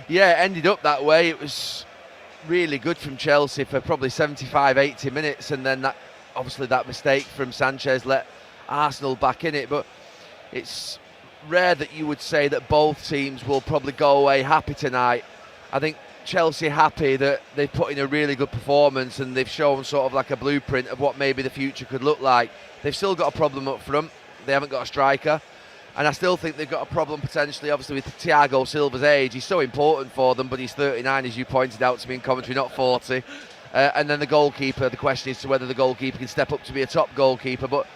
Yeah, it ended up that way. It was really good from Chelsea for probably 75, 80 minutes, and then obviously that mistake from Sanchez let Arsenal back in it. But it's rare that you would say that both teams will probably go away happy tonight. I think Chelsea happy that they've put in a really good performance and they've shown sort of like a blueprint of what maybe the future could look like. They've still got a problem up front. They haven't got a striker. And I still think they've got a problem potentially, obviously, with Thiago Silva's age. He's so important for them, but he's 39, as you pointed out to me in commentary, not 40. And then the goalkeeper, the question is to whether the goalkeeper can step up to be a top goalkeeper. But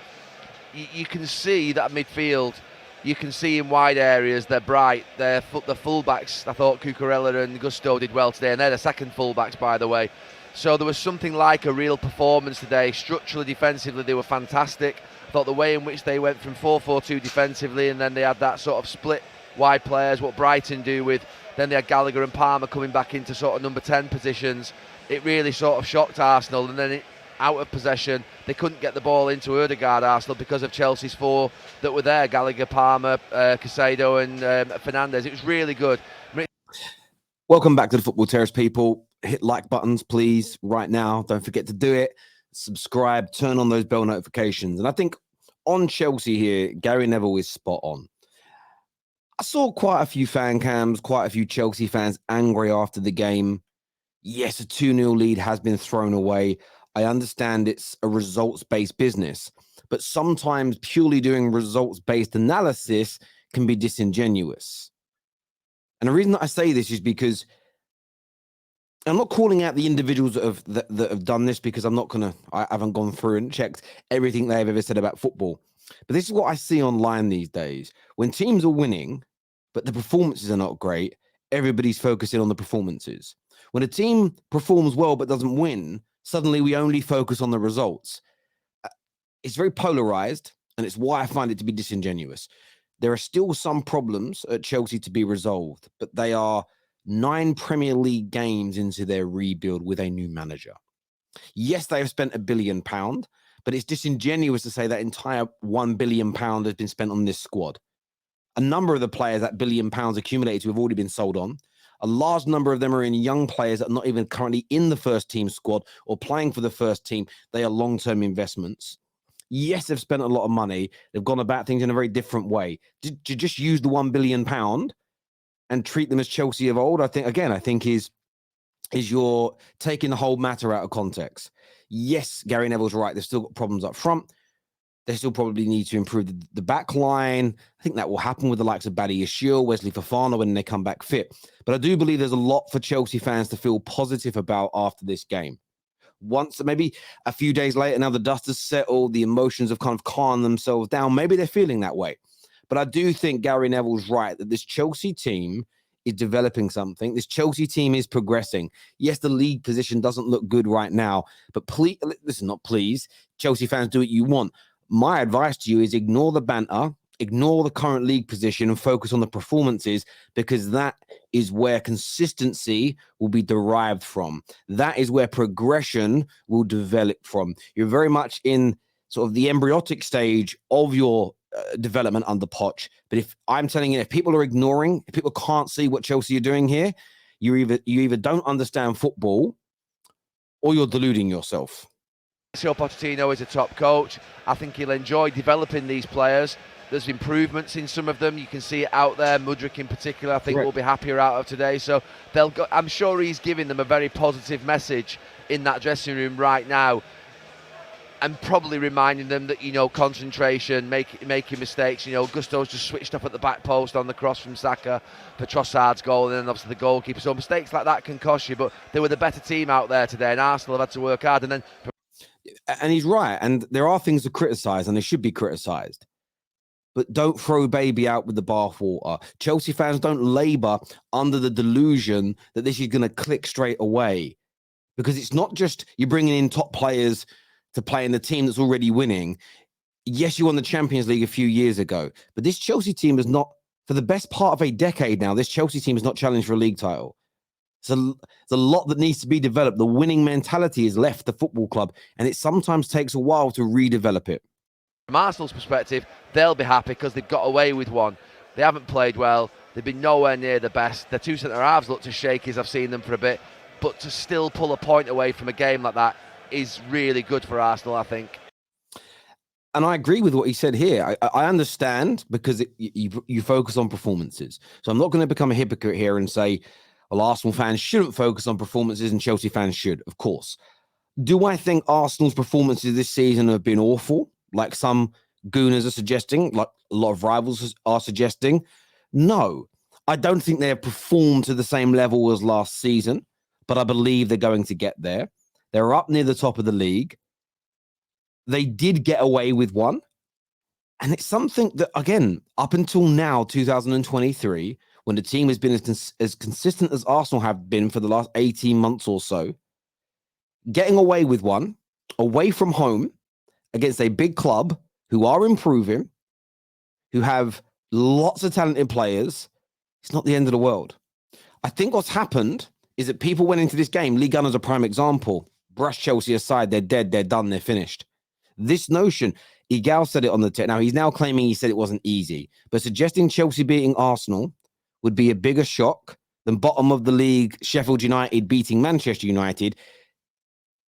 you can see that midfield, you can see in wide areas, they're bright. The full-backs, I thought Cucurella and Gusto did well today, and they're the second full-backs, by the way. So there was something like a real performance today. Structurally, defensively, they were fantastic. I thought the way in which they went from 4-4-2 defensively, and then they had that sort of split wide players, what Brighton do with, then they had Gallagher and Palmer coming back into sort of number 10 positions. It really sort of shocked Arsenal, and then out of possession, they couldn't get the ball into Odegaard, Arsenal, because of Chelsea's four that were there, Gallagher, Palmer, Caicedo and Fernandes. It was really good. Welcome back to the Football Terrace, people. Hit like buttons, please, right now. Don't forget to do it. Subscribe, turn on those bell notifications. And I think on Chelsea here, Gary Neville is spot on. I saw quite a few fan cams, quite a few Chelsea fans angry after the game. Yes, a 2-0 lead has been thrown away. I understand it's a results-based business, but sometimes purely doing results-based analysis can be disingenuous. And the reason that I say this is because I'm not calling out the individuals that have done this, because I haven't gone through and checked everything they've ever said about football. But this is what I see online these days. When teams are winning, but the performances are not great, everybody's focusing on the performances. When a team performs well but doesn't win, suddenly we only focus on the results. It's very polarized, and it's why I find it to be disingenuous. There are still some problems at Chelsea to be resolved, but they are 9 Premier League games into their rebuild with a new manager. Yes, they have spent £1 billion, but it's disingenuous to say that entire £1 billion has been spent on this squad. A number of the players that £1 billion accumulated to have already been sold on. A large number of them are in young players that are not even currently in the first team squad or playing for the first team. They are long-term investments. Yes, they've spent a lot of money. They've gone about things in a very different way. Did you just use the £1 billion and treat them as Chelsea of old? I think is you're taking the whole matter out of context. Yes, Gary Neville's right. They've still got problems up front. They still probably need to improve the back line. I think that will happen with the likes of Badi Yashil, Wesley Fofana when they come back fit. But I do believe there's a lot for Chelsea fans to feel positive about after this game. Once, maybe a few days later, now the dust has settled, the emotions have kind of calmed themselves down. Maybe they're feeling that way. But I do think Gary Neville's right that this Chelsea team is developing something. This Chelsea team is progressing. Yes, the league position doesn't look good right now, but please, listen, not please, Chelsea fans, do what you want. My advice to you is ignore the banter, ignore the current league position and focus on the performances, because that is where consistency will be derived from. That is where progression will develop from. You're very much in sort of the embryotic stage of your development under Poch. But if I'm telling you, if people are ignoring, if people can't see what Chelsea are doing here, you either don't understand football or you're deluding yourself. Pochettino is a top coach. I think he'll enjoy developing these players. There's improvements in some of them. You can see it out there. Mudryk in particular, I think, will be happier out of today. So I'm sure he's giving them a very positive message in that dressing room right now, and probably reminding them that, concentration, making mistakes. Gusto's just switched up at the back post on the cross from Saka for Trossard's goal, and then obviously the goalkeeper. So mistakes like that can cost you, but they were the better team out there today, and Arsenal have had to work hard. And he's right, and there are things to criticise, and they should be criticised. But don't throw baby out with the bathwater. Chelsea fans, don't labour under the delusion that this is going to click straight away. Because it's not just you're bringing in top players to play in the team that's already winning. Yes, you won the Champions League a few years ago, but this Chelsea team is not, for the best part of a decade now, this Chelsea team is not challenged for a league title. So there's a lot that needs to be developed. The winning mentality has left the football club, and it sometimes takes a while to redevelop it. From Arsenal's perspective, they'll be happy because they've got away with one. They haven't played well. They've been nowhere near the best. Their two centre-halves looked as shaky as I've seen them for a bit. But to still pull a point away from a game like that is really good for Arsenal, I think. And I agree with what he said here. I understand because you focus on performances. So I'm not going to become a hypocrite here and say, well, Arsenal fans shouldn't focus on performances and Chelsea fans should, of course. Do I think Arsenal's performances this season have been awful, like some gooners are suggesting, like a lot of rivals are suggesting? No, I don't think they have performed to the same level as last season, but I believe they're going to get there. They're up near the top of the league. They did get away with one. And it's something that, again, up until now, 2023, when the team has been as consistent as Arsenal have been for the last 18 months or so, getting away with one, away from home, against a big club who are improving, who have lots of talented players, it's not the end of the world. I think what's happened is that people went into this game, Lee Gunner's a prime example, brush Chelsea aside, they're dead, they're done, they're finished. This notion, Igal said it on the tech. Now, he's now claiming he said it wasn't easy, but suggesting Chelsea beating Arsenal would be a bigger shock than bottom of the league Sheffield United beating Manchester United.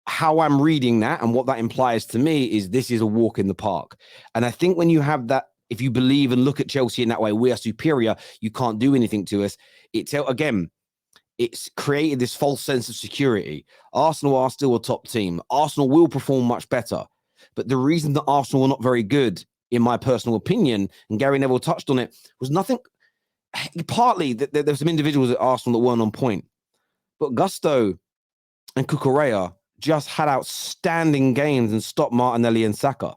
How I'm reading that and what that implies to me is this is a walk in the park. And I think when you have that, if you believe and look at Chelsea in that way, we are superior, you can't do anything to us. It's created this false sense of security. Arsenal are still a top team. Arsenal will perform much better. But the reason that Arsenal were not very good, in my personal opinion, and Gary Neville touched on it, was nothing. Partly, there's some individuals at Arsenal that weren't on point. But Gusto and Cucurella just had outstanding games and stopped Martinelli and Saka.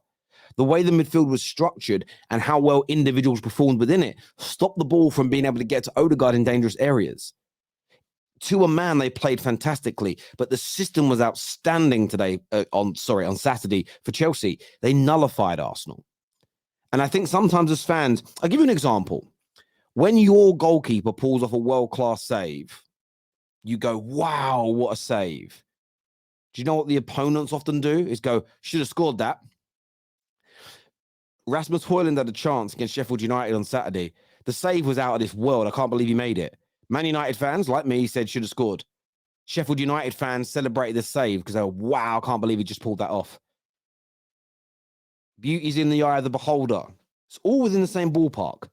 The way the midfield was structured and how well individuals performed within it stopped the ball from being able to get to Odegaard in dangerous areas. To a man, they played fantastically, but the system was outstanding today. On Saturday for Chelsea, they nullified Arsenal. And I think sometimes as fans, I'll give you an example. When your goalkeeper pulls off a world-class save, you go, "Wow, what a save!" Do you know what the opponents often do? Is go, "Should have scored that." Rasmus Højlund had a chance against Sheffield United on Saturday. The save was out of this world. I can't believe he made it. Man United fans, like me, said should have scored. Sheffield United fans celebrated the save because they were, "Wow, I can't believe he just pulled that off." Beauty's in the eye of the beholder. It's all within the same ballpark.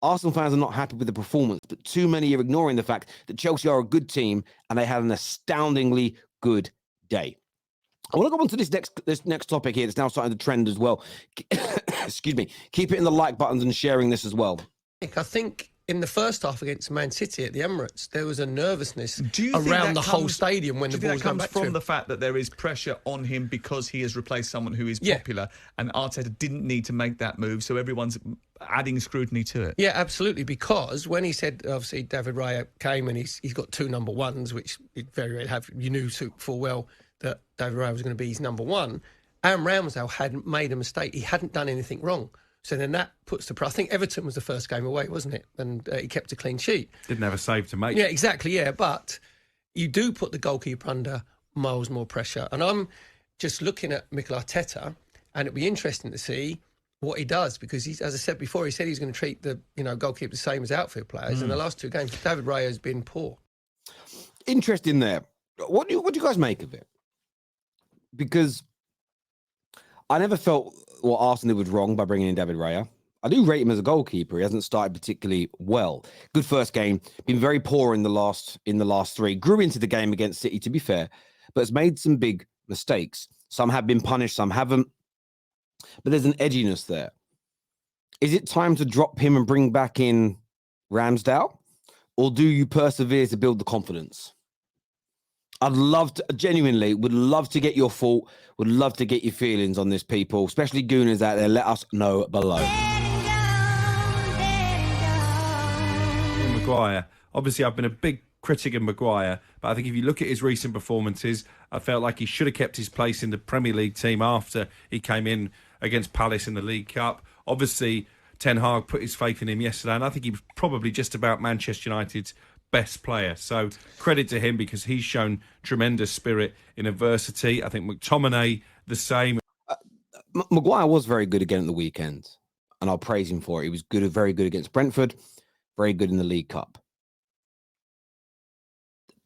Arsenal fans are not happy with the performance, but too many are ignoring the fact that Chelsea are a good team and they had an astoundingly good day. I want to go on to this next topic here that's now starting to trend as well. Excuse me. Keep it in the like buttons and sharing this as well. I think in the first half against Man City at the Emirates, there was a nervousness around the whole stadium when the ball comes back to him. From the fact that there is pressure on him because he has replaced someone who is popular, and Arteta didn't need to make that move, so everyone's adding scrutiny to it. Yeah, absolutely, because when he said, obviously, David Raya came and he's got two number ones, which it very rarely have. You knew full well that David Raya was going to be his number one. Aaron Ramsdale hadn't made a mistake. He hadn't done anything wrong. So then that puts the pressure. I think Everton was the first game away, wasn't it? And he kept a clean sheet. Didn't have a save to make. Yeah, exactly, yeah. But you do put the goalkeeper under miles more pressure. And I'm just looking at Mikel Arteta, and it'd be interesting to see what he does, because he's, as I said before, he said he's going to treat the goalkeeper the same as outfield players. And the last two games, David Raya has been poor. Interesting there. What do you guys make of it? Because I never felt what Arsenal was wrong by bringing in David Raya. I do rate him as a goalkeeper. He hasn't started particularly well. Good first game. Been very poor in the last three. Grew into the game against City, to be fair, but has made some big mistakes. Some have been punished, some haven't. But there's an edginess there. Is it time to drop him and bring back in Ramsdale? Or do you persevere to build the confidence? I'd love to, genuinely, would love to get your thought, would love to get your feelings on this, people, especially Gooners out there. Let us know below. Maguire. Obviously, I've been a big critic of Maguire, but I think if you look at his recent performances, I felt like he should have kept his place in the Premier League team after he came in against Palace in the League Cup. Obviously, Ten Hag put his faith in him yesterday, and I think he was probably just about Manchester United's best player. So credit to him because he's shown tremendous spirit in adversity. I think McTominay, the same. Maguire was very good again at the weekend, and I'll praise him for it. He was good, very good against Brentford. very good in the League Cup.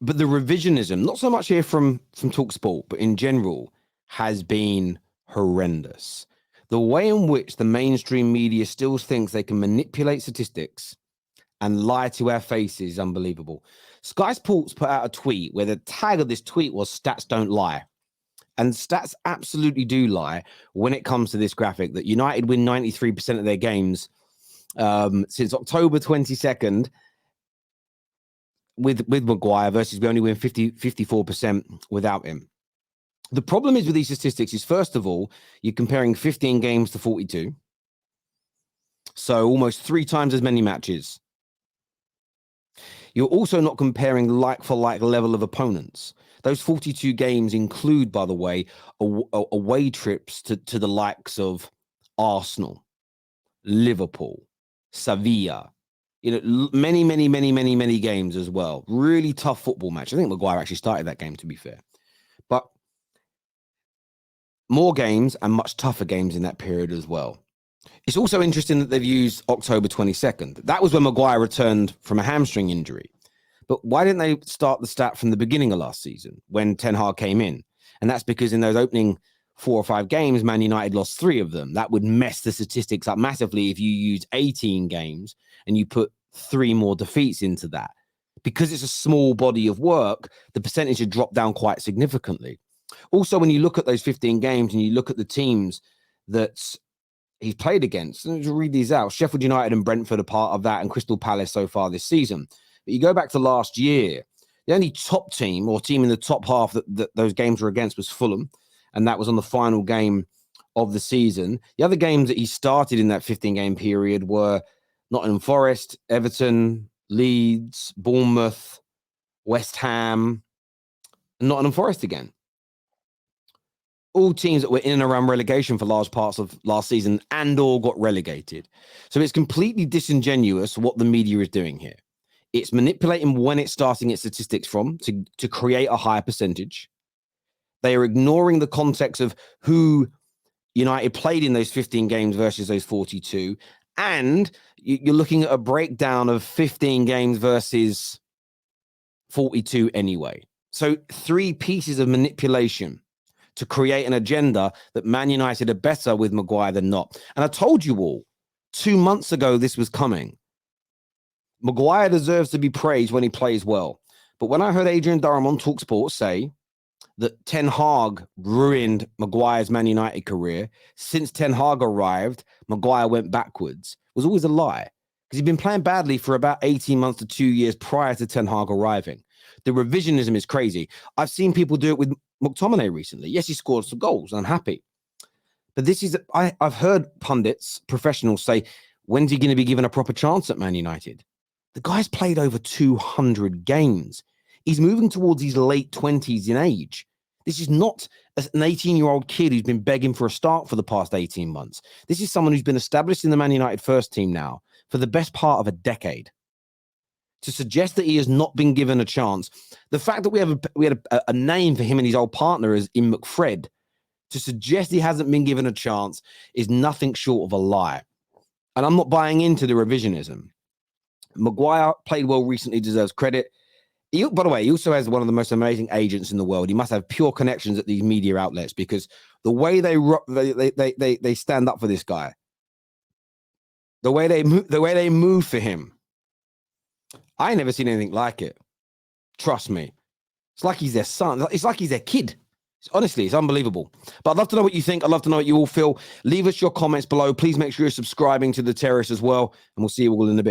But the revisionism, not so much here from TalkSport, but in general, has been horrendous. The way in which the mainstream media still thinks they can manipulate statistics and lie to our faces is unbelievable. Sky Sports put out a tweet where the tag of this tweet was "Stats don't lie." And stats absolutely do lie when it comes to this graphic, that United win 93% of their games since October 22nd with Maguire, versus we only win 54% without him. The problem is with these statistics is, first of all, you're comparing 15 games to 42. So almost 3 times as many matches. You're also not comparing like-for-like level of opponents. Those 42 games include, by the way, away trips to the likes of Arsenal, Liverpool, Sevilla. Many games as well. Really tough football match. I think Maguire actually started that game, to be fair. But more games and much tougher games in that period as well. It's also interesting that they've used October 22nd. That was when Maguire returned from a hamstring injury. But why didn't they start the stat from the beginning of last season when Ten Hag came in? And that's because in those opening 4 or 5 games, Man United lost 3 of them. That would mess the statistics up massively if you use 18 games and you put 3 more defeats into that. Because it's a small body of work, the percentage would drop down quite significantly. Also, when you look at those 15 games and you look at the teams that he's played against, and to read these out, Sheffield United and Brentford are part of that, and Crystal Palace so far this season. But you go back to last year, the only top team or team in the top half that those games were against was Fulham, and that was on the final game of the season. The other games that he started in that 15-game period were Nottingham Forest, Everton, Leeds, Bournemouth, West Ham, and Nottingham Forest again. All teams that were in and around relegation for large parts of last season and all got relegated. So it's completely disingenuous what the media is doing here. It's manipulating when it's starting its statistics from to create a higher percentage. They are ignoring the context of who United played in those 15 games versus those 42. And you're looking at a breakdown of 15 games versus 42 anyway. So 3 pieces of manipulation to create an agenda that Man United are better with Maguire than not. And I told you all 2 months ago this was coming. Maguire deserves to be praised when he plays well. But when I heard Adrian Durham on TalkSport say that Ten Hag ruined Maguire's Man United career, since Ten Hag arrived, Maguire went backwards, was always a lie. Because he'd been playing badly for about 18 months to 2 years prior to Ten Hag arriving. The revisionism is crazy. I've seen people do it with McTominay recently. Yes, he scored some goals. I'm happy. But this is, I've heard pundits, professionals say, when's he going to be given a proper chance at Man United? The guy's played over 200 games. He's moving towards his late 20s in age. This is not an 18-year-old kid who's been begging for a start for the past 18 months. This is someone who's been established in the Man United first team now for the best part of a decade. To suggest that he has not been given a chance, the fact that we had a name for him and his old partner is in McFred, to suggest he hasn't been given a chance is nothing short of a lie. And I'm not buying into the revisionism. Maguire played well recently, deserves credit. By the way, he also has one of the most amazing agents in the world. He must have pure connections at these media outlets, because the way they stand up for this guy, the way they move for him, I ain't never seen anything like it. Trust me. It's like he's their son. It's like he's their kid. Honestly, it's unbelievable. But I'd love to know what you think. I'd love to know what you all feel. Leave us your comments below. Please make sure you're subscribing to the Terrace as well. And we'll see you all in a bit.